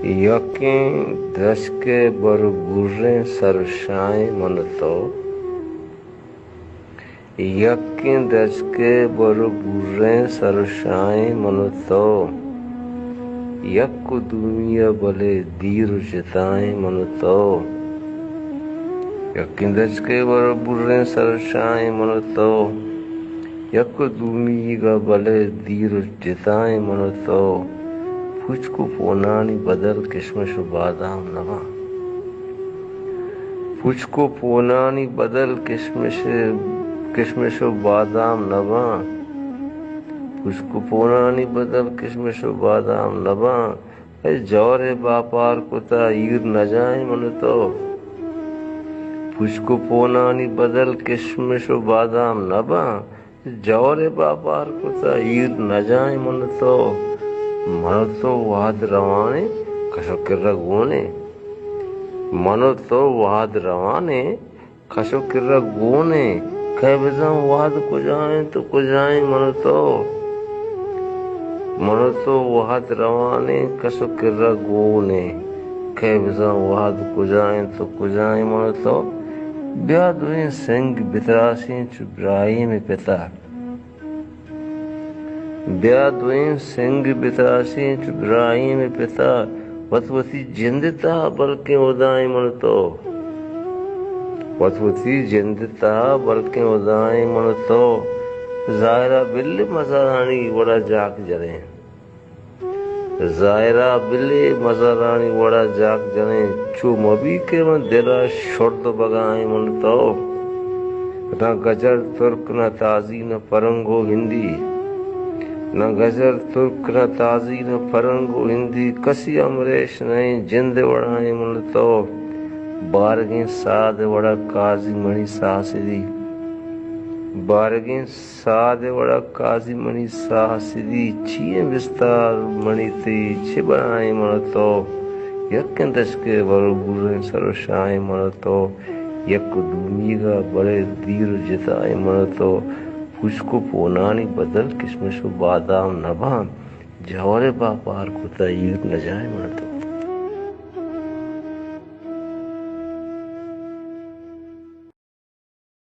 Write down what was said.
यकें दशके बरगुर्रे सरशाएं मनतो, यकें दशके बरगुर्रे सरशाएं मनतो, यक दुनिया बले दीर जिताएं मनतो, यकें दशके बरगुर्रे सरशाएं मनतो, यक दुनिया बले दीर जिताएं मनतो, पुचकु पोनानी बदल किशमिश बादाम नवा, पुचकु पोनानी बदल किशमिश बादाम नवा, पुचकु पोनानी बदल किशमिश बादाम नवा, जौरे बापार कुता ईर न जाए मन तो, पुचकु पोनानी बदल किशमिश बादाम नवा, जौरे बापार कुता ईर न जाए मन तो, मनो तो वाद रवाने कशो किर्रा गोने, मनो तो वाद रवाने कशो किर्रा गोने, कह बिजा वाद कुजाएं तो कुजाएं मनो तो वाद रवाने कशो किर्रा गोने, कह बिजा वाद कुजाएं तो कुजाएं मनो तो, ब्याह दुए सिंग बितरासी चुब्राई में पिता, ब्याह दुएं सिंग बितरासी चुब्राई में पिता, वतवती जिंदता बल्कि उदाई मन तो, वतवती जिंदता बल्कि उदाई मन तो, जायरा बिल्ली मजारानी वड़ा जाक जरे, जायरा बिल्ली मजारानी वड़ा जाक जरे, चू मबी के मन दिला शोर्द बगाई मन तो, न गजर तुर्क न ताजी न परंगो हिंदी, न गजर तुर्क न ताजी न फरंगो हिंदी, कसी अमरेश नहीं जिंद वड़ाए मन तो, बारगे साध वड़ा काजी मणि सासिदी, बारगे साध वड़ा काजी मणि सासिदी, छिए विस्तार मणि ती छिबराए मन तो, यक दशके बरगुर्रे सरशाए मन तो, यक दुनिया बड़े दीर जिताए मन तो, पुचकु पोनानी बदल किशमिश बादाम नभा, जौरे बापार कुता ईर न जाए मन तो।